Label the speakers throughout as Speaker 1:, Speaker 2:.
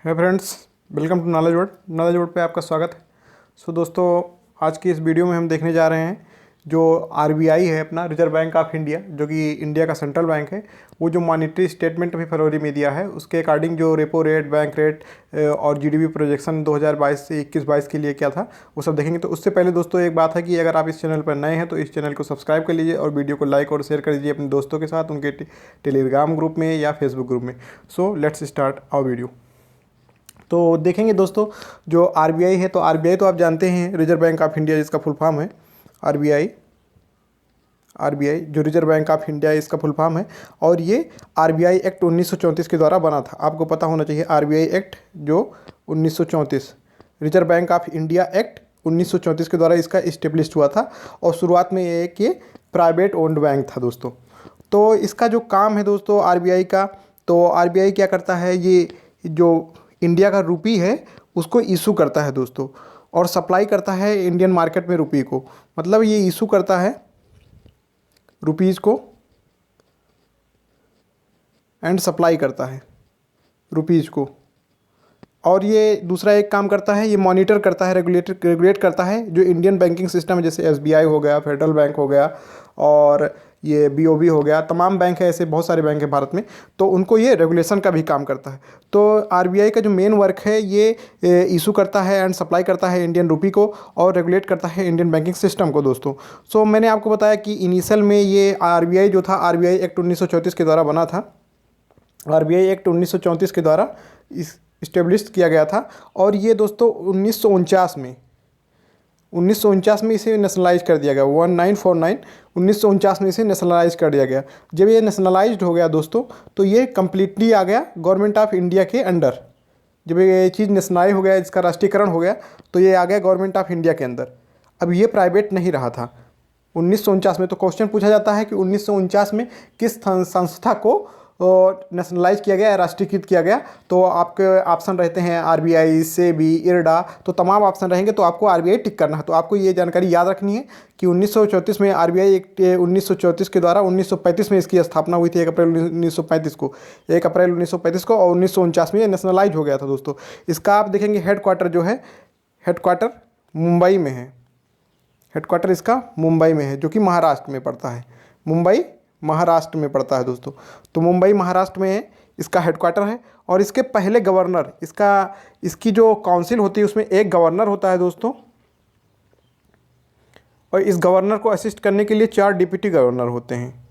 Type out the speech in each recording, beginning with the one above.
Speaker 1: है friends, welcome to knowledge word पे आपका स्वागत है। दोस्तों, आज की इस वीडियो में हम देखने जा रहे हैं जो आरबीआई है अपना रिजर्व बैंक ऑफ इंडिया, जो कि इंडिया का सेंट्रल बैंक है, वो जो मॉनेटरी स्टेटमेंट अभी फरवरी में दिया है उसके अकॉर्डिंग जो रेपो रेट, बैंक रेट और जीडीपी प्रोजेक्शन 2022 से 21-22 के लिए क्या था वो सब देखेंगे। तो उससे पहले दोस्तों एक बात है कि अगर आप इस चैनल पर नए हैं तो इस चैनल को सब्सक्राइब कर लीजिए और वीडियो को लाइक और शेयर कर दीजिए अपने दोस्तों के साथ, उनके टेलीग्राम ग्रुप में या फेसबुक ग्रुप में। So let's start our video. तो देखेंगे दोस्तों, जो आरबीआई है, तो आरबीआई तो आप जानते हैं रिजर्व बैंक ऑफ इंडिया, जिसका फुल फॉर्म है आरबीआई। आरबीआई जो रिजर्व बैंक ऑफ इंडिया है, इसका फुल फॉर्म है। और ये आरबीआई एक्ट 1934 के द्वारा बना था। आपको पता होना चाहिए आरबीआई एक्ट जो 1934, reserve bank of India act 1934 के द्वारा इसका इस्टेब्लिश हुआ था। और शुरुआत में ये प्राइवेट ओन्ड बैंक था दोस्तों। तो इसका जो काम है दोस्तों आरबीआई का, तो आरबीआई क्या करता है, ये जो इंडिया का रुपी है उसको इशू करता है दोस्तों, और सप्लाई करता है इंडियन मार्केट में रुपी को। मतलब ये इशू करता है रुपीज़ को एंड सप्लाई करता है रुपीज़ को। और ये दूसरा एक काम करता है, ये मॉनिटर करता है, रेगुलेट करता है जो इंडियन बैंकिंग सिस्टम है, जैसे एसबीआई हो गया, फेडरल बैंक हो गया और ये बीओबी हो गया, तमाम बैंक है, ऐसे बहुत सारे बैंक हैं भारत में, तो उनको ये रेगुलेशन का भी काम करता है। तो आरबीआई का जो मेन वर्क है ये इशू करता है एंड सप्लाई करता है इंडियन रुपी को और रेगुलेट करता है इंडियन बैंकिंग सिस्टम को दोस्तों। सो मैंने आपको बताया कि इनिशियल में ये आरबीआई जो था, आरबीआई एक्ट 1934 के द्वारा बना था। आरबीआई एक्ट 1934 के द्वारा इस्टेब्लिश किया गया था। और ये दोस्तों 1949 में इसे नेशनलाइज कर दिया गया। 1949 में इसे नेशनलाइज कर दिया गया। जब ये नेशनलाइज्ड हो गया दोस्तों, तो ये कम्प्लीटली आ गया गवर्नमेंट ऑफ इंडिया के अंडर। जब ये चीज़ नेशनलाइज हो गया, इसका राष्ट्रीयकरण हो गया, तो ये आ गया गवर्नमेंट ऑफ इंडिया के अंदर। अब ये प्राइवेट नहीं रहा था 1949 में। तो क्वेश्चन पूछा जाता है कि 1949 में किस संस्था को नेशनलाइज किया गया, राष्ट्रीयकृत किया गया। तो आपके ऑप्शन रहते हैं आरबीआई, सेबी, इरडा, तो तमाम ऑप्शन रहेंगे, तो आपको आरबीआई टिक करना है। तो आपको ये जानकारी याद रखनी है कि 1934 में आरबीआई एक्ट 1934 के द्वारा 1935 में इसकी स्थापना हुई थी, 1 अप्रैल 1935 को, 1 अप्रैल 1935 को, और 1949 में ये नेशनलाइज हो गया था दोस्तों। इसका आप देखेंगे हेडक्वार्टर जो है, हेडक्वार्टर मुंबई में है। हेडक्वार्टर इसका मुंबई में है, जो कि महाराष्ट्र में पड़ता है। मुंबई महाराष्ट्र में पड़ता है दोस्तों। तो मुंबई महाराष्ट्र में इसका हेडक्वार्टर है। और इसके पहले गवर्नर, इसकी जो काउंसिल होती है उसमें एक गवर्नर होता है दोस्तों, और इस गवर्नर को असिस्ट करने के लिए 4 डिप्टी गवर्नर होते हैं।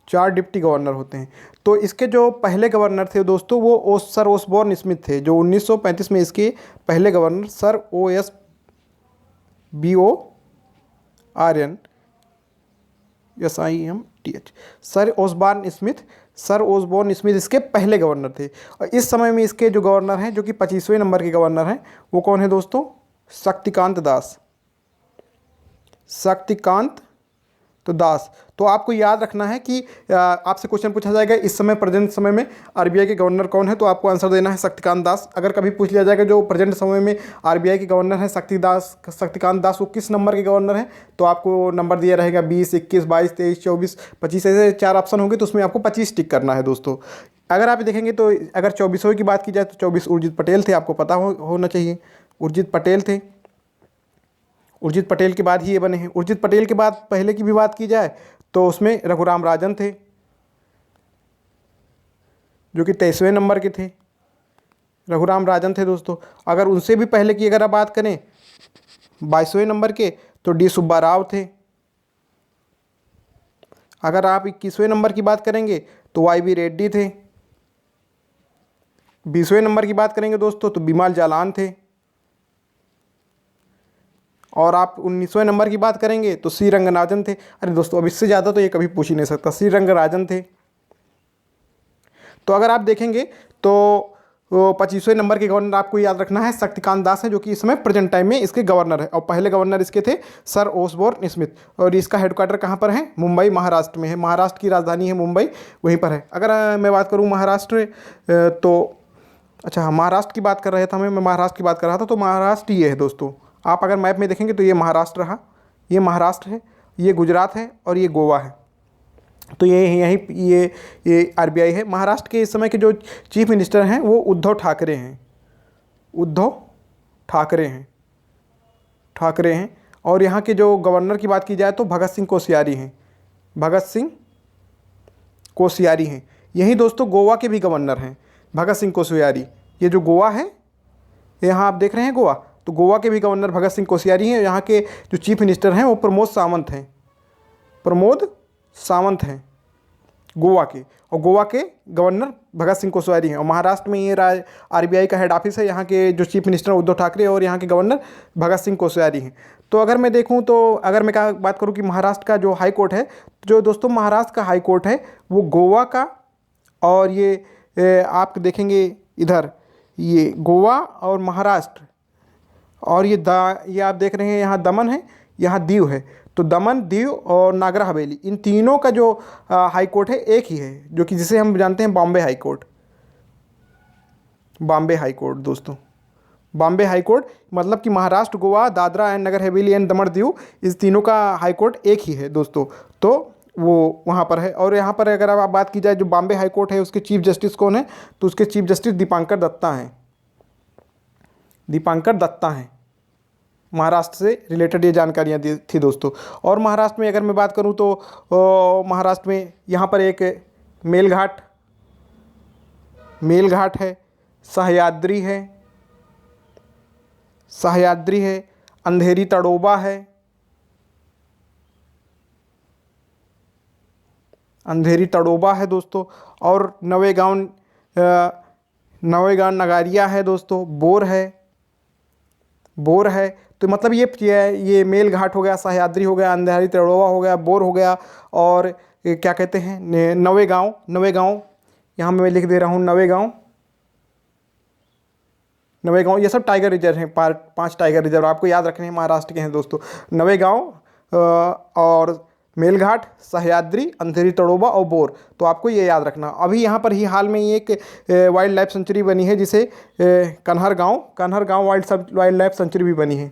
Speaker 1: 4 डिप्टी गवर्नर होते हैं। तो इसके जो पहले गवर्नर थे दोस्तों, वो सर ओसबोर्न स्मिथ थे, जो 1935 में इसके पहले governor sir OSBORN SIMTH sir Osborne Smith इसके पहले गवर्नर थे। और इस समय में इसके जो गवर्नर हैं, जो कि 25वें नंबर के गवर्नर हैं, वो कौन है दोस्तों? शक्तिकांत दास। तो आपको याद रखना है कि आपसे क्वेश्चन पूछा जाएगा इस समय प्रेजेंट समय में आरबीआई के गवर्नर कौन है, तो आपको आंसर देना है शक्तिकांत दास। अगर कभी पूछ लिया जाएगा जो प्रेजेंट समय में आरबीआई के गवर्नर हैं शक्तिकांत दास, वो किस नंबर के गवर्नर हैं, तो आपको नंबर दिया रहेगा 20, 21, 22, 23, 24, 25, ऐसे 4 ऑप्शन होंगे, तो उसमें आपको 25 टिक करना है दोस्तों। अगर आप देखेंगे तो अगर 24वें की बात की जाए तो 24 उर्जित पटेल थे, आपको पता होना चाहिए। उर्जित पटेल थे। उर्जित पटेल के बाद ही ये बने हैं। उर्जित पटेल के बाद पहले की भी बात की जाए तो उसमें रघुराम राजन थे, जो कि 23वें नंबर के थे। रघुराम राजन थे दोस्तों। अगर उनसे भी पहले की अगर आप बात करें 22वें नंबर के, तो डी सुब्बा राव थे। अगर आप 21वें नंबर की बात करेंगे तो वाई बी रेड्डी थे। 20वें नंबर की बात करेंगे दोस्तों तो बिमल जालान थे। और आप 19वें नंबर की बात करेंगे तो सी रंगराजन थे। अरे दोस्तों, अब इससे ज़्यादा तो ये कभी पूछ ही नहीं सकता, सी रंगराजन थे। तो अगर आप देखेंगे तो 25वें नंबर के गवर्नर आपको याद रखना है शक्तिकांत दास है, जो कि इस समय प्रेजेंट टाइम में इसके गवर्नर है। और पहले गवर्नर इसके थे सर ओसबोर्न स्मिथ। और इसका हेडक्वार्टर कहाँ पर है? मुंबई महाराष्ट्र में है। महाराष्ट्र की राजधानी है मुंबई, वहीं पर है। अगर मैं बात करूँ महाराष्ट्र तो अच्छा, महाराष्ट्र की बात कर रहे थे मैं महाराष्ट्र की बात कर रहा था। तो महाराष्ट्र ये है दोस्तों। आप अगर मैप में देखेंगे तो ये महाराष्ट्र रहा, ये महाराष्ट्र है, ये गुजरात है और ये गोवा है। तो ये आरबीआई है। महाराष्ट्र के इस समय के जो चीफ मिनिस्टर हैं वो उद्धव ठाकरे हैं, उद्धव ठाकरे हैं। और यहाँ के जो गवर्नर की बात की जाए तो भगत सिंह कोश्यारी हैं। यही दोस्तों गोवा के भी गवर्नर हैं भगत सिंह कोश्यारी। ये जो गोवा है, यहाँ आप देख रहे हैं गोवा, तो गोवा के भी गवर्नर भगत सिंह कोश्यारी हैं। यहाँ के जो चीफ मिनिस्टर हैं वो प्रमोद सावंत हैं गोवा के, और गोवा के गवर्नर भगत सिंह कोश्यारी हैं। और महाराष्ट्र में ये आरबीआई का हेड ऑफिस है। यहाँ के जो चीफ मिनिस्टर उद्धव ठाकरे और यहाँ के गवर्नर भगत सिंह कोश्यारी हैं। तो अगर मैं देखूँ तो अगर मैं बात करूँ कि महाराष्ट्र का जो हाई कोर्ट है, जो दोस्तों महाराष्ट्र का हाई कोर्ट है वो गोवा का, और ये आप देखेंगे इधर ये गोवा और महाराष्ट्र, और ये आप देख रहे हैं यहाँ दमन है, यहाँ दीव है। तो दमन, दीव और नागर हवेली, इन तीनों का जो हाई कोर्ट है एक ही है, जो कि जिसे हम जानते हैं बॉम्बे हाई कोर्ट दोस्तों। बॉम्बे हाई कोर्ट मतलब कि महाराष्ट्र, गोवा, दादरा एंड नगर हवेली एंड दमन दीव, इस तीनों का हाई कोर्ट एक ही है दोस्तों। तो वो वहाँ पर है। और यहाँ पर अगर आप बात की जाए जो बॉम्बे हाई कोर्ट है उसके चीफ जस्टिस कौन है, तो उसके चीफ जस्टिस दीपांकर दत्ता हैं। महाराष्ट्र से रिलेटेड ये जानकारियाँ थी दोस्तों। और महाराष्ट्र में अगर मैं बात करूँ तो महाराष्ट्र में यहाँ पर एक मेलघाट है, सह्याद्री है, अंधेरी तड़ोबा है दोस्तों। और नवेगांव नगारिया है दोस्तों, बोर है। तो मतलब ये मेलघाट हो गया, सह्याद्री हो गया, अंधेरी तड़ोबा हो गया, बोर हो गया, और क्या कहते हैं नवेगांव, यहाँ मैं लिख दे रहा हूँ नवेगांव, ये सब टाइगर रिजर्व हैं। 5 टाइगर रिजर्व आपको याद रखने हैं, महाराष्ट्र के हैं दोस्तों। नवेगांव और मेलघाट, सह्याद्री, अंधेरी तड़ोबा और बोर, तो आपको ये याद रखना। अभी यहाँ पर ही हाल में ही एक वाइल्ड लाइफ सेंचुरी बनी है, जिसे कन्हरगांव वाइल्ड लाइफ सेंचुरी भी बनी है।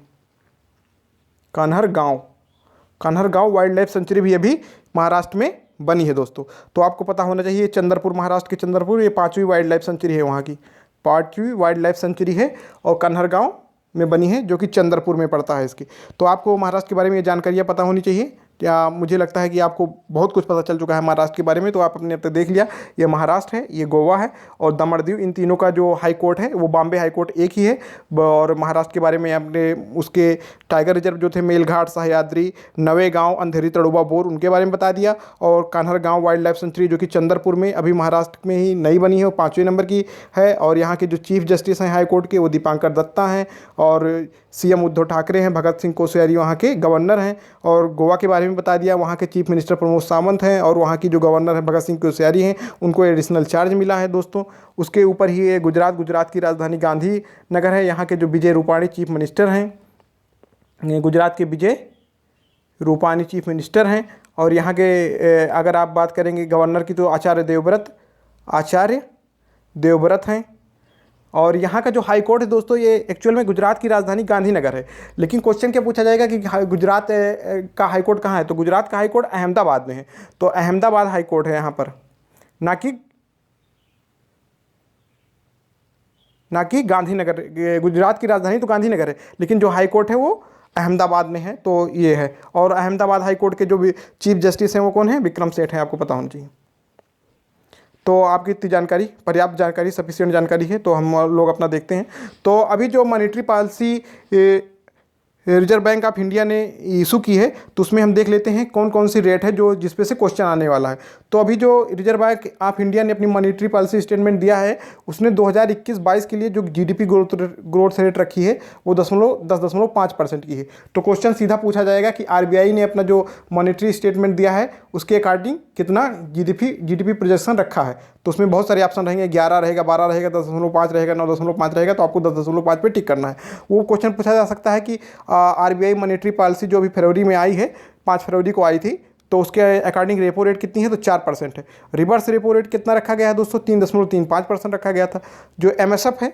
Speaker 1: कन्हरगांव वाइल्ड लाइफ सेंचुरी भी अभी महाराष्ट्र में बनी है दोस्तों। तो आपको पता होना चाहिए चंद्रपुर, महाराष्ट्र के चंद्रपुर, ये 5वीं वाइल्ड लाइफ सेंचुरी है, वहाँ की 5वीं वाइल्ड लाइफ सेंचुरी है, और कन्हरगांव में बनी है, जो कि चंद्रपुर में पड़ता है इसकी। तो आपको महाराष्ट्र के बारे में ये जानकारियाँ पता होनी चाहिए। या मुझे लगता है कि आपको बहुत कुछ पता चल चुका है महाराष्ट्र के बारे में, तो आप अपने अब तक देख लिया। ये महाराष्ट्र है, ये गोवा है और दमन दीव, इन तीनों का जो हाई कोर्ट है वो बॉम्बे हाई कोर्ट एक ही है। और महाराष्ट्र के बारे में आपने उसके टाइगर रिजर्व जो थे मेलघाट, सह्याद्री, नवेगांव, अंधेरी तड़ोबा, बोर, उनके बारे में बता दिया। और कान्हरगांव वाइल्ड लाइफ सेंचुरी जो कि चंद्रपुर में अभी महाराष्ट्र में ही नई बनी है, वो 5वें नंबर की है। और यहाँ के जो चीफ जस्टिस हैं हाई कोर्ट के, वो दीपांकर दत्ता हैं, और सीएम उद्धव ठाकरे हैं, भगत सिंह कोश्यारी वहाँ के गवर्नर हैं। और गोवा के बारे में बता दिया, वहाँ के चीफ मिनिस्टर प्रमोद सावंत हैं, और वहाँ की जो गवर्नर है भगत सिंह कोश्यारी हैं, उनको एडिशनल चार्ज मिला है दोस्तों। उसके ऊपर ही ये गुजरात की राजधानी गांधी नगर है। यहाँ के जो विजय रूपाणी चीफ मिनिस्टर हैं, गुजरात के विजय रूपाणी चीफ मिनिस्टर हैं। और यहाँ के अगर आप बात करेंगे गवर्नर की, तो आचार्य देवव्रत हैं। और यहाँ का जो हाई कोर्ट है दोस्तों, ये एक्चुअल में गुजरात की राजधानी गांधीनगर है। लेकिन क्वेश्चन क्या पूछा जाएगा कि गुजरात का हाई कोर्ट कहाँ है, तो गुजरात का हाई कोर्ट अहमदाबाद में है। तो अहमदाबाद हाई कोर्ट है यहाँ पर, ना कि गांधीनगर। गुजरात की राजधानी तो गांधीनगर है, लेकिन जो हाई कोर्ट है वो अहमदाबाद में है। तो ये है। और अहमदाबाद हाई कोर्ट के जो भी चीफ जस्टिस हैं वो कौन है, विक्रम सेठ हैं, आपको पता होना चाहिए। तो आपकी इतनी जानकारी, पर्याप्त जानकारी, सफिशिएंट जानकारी है। तो हम लोग अपना देखते हैं। तो अभी जो monetary policy reserve bank of India ने इशू की है, तो उसमें हम देख लेते हैं कौन कौन सी रेट है जो जिस पे से क्वेश्चन आने वाला है। तो अभी जो रिजर्व बैंक ऑफ इंडिया ने अपनी मॉनेटरी पॉलिसी स्टेटमेंट दिया है, उसने 2021-22 के लिए जो जीडीपी ग्रोथ रेट रखी है वो 10.5% की है। तो क्वेश्चन सीधा पूछा जाएगा कि आरबीआई ने अपना जो मॉनेटरी स्टेटमेंट दिया है उसके अकॉर्डिंग कितना जीडीपी प्रोजेक्शन रखा है। तो उसमें बहुत सारे ऑप्शन रहेंगे, 11 रहेगा, 12 रहेगा, 10.5 रहेगा, 9.5 रहेगा। तो आपको 10.5 पे टिक करना है। वो क्वेश्चन पूछा जा सकता है कि आरबीआई मॉनेटरी पॉलिसी जो अभी फरवरी में आई है, 5 फरवरी को आई थी, तो उसके अकॉर्डिंग रेपो रेट कितनी है, तो 4% है। रिवर्स रेपो रेट कितना रखा गया है दोस्तों, 3.35% रखा गया था। जो एमएसएफ है,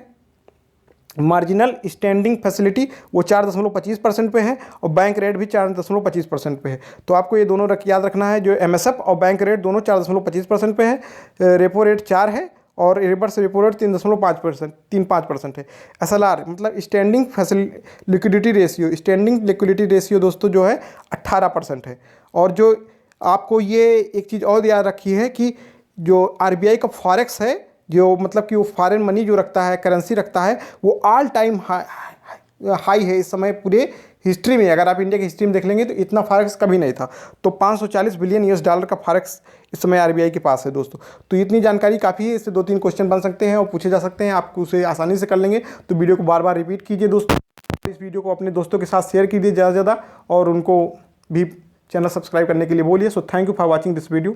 Speaker 1: मार्जिनल स्टैंडिंग फैसिलिटी वो 4.25% पे है और बैंक रेट भी 4.25% पे है। तो आपको ये दोनों याद रखना है, जो एमएसएफ और बैंक रेट दोनों 4.25% पे है। रेपो रेट 4 है और रिवर्स रेपो रेट 3.5% है। एसएलआर मतलब standing liquidity ratio, standing liquidity ratio दोस्तों जो है 18% है। और जो आपको ये एक चीज़ और याद रखी है कि जो आरबीआई का फॉरेक्स है, जो मतलब कि वो फॉरेन मनी जो रखता है, करेंसी रखता है, वो ऑल टाइम हाई है इस समय पूरे हिस्ट्री में। अगर आप इंडिया की हिस्ट्री में देख लेंगे तो इतना फॉरेक्स कभी नहीं था। तो 540 बिलियन यूएस डॉलर का फॉरेक्स इस समय आरबीआई के पास है दोस्तों। तो इतनी जानकारी काफ़ी है, इससे 2-3 क्वेश्चन बन सकते हैं और पूछे जा सकते हैं, आप उसे आसानी से कर लेंगे। तो वीडियो को बार बार रिपीट कीजिए दोस्तों, इस वीडियो को अपने दोस्तों के साथ शेयर कीजिए ज़्यादा से ज़्यादा, और उनको भी चैनल सब्सक्राइब करने के लिए बोलिए। So thank you for watching this video.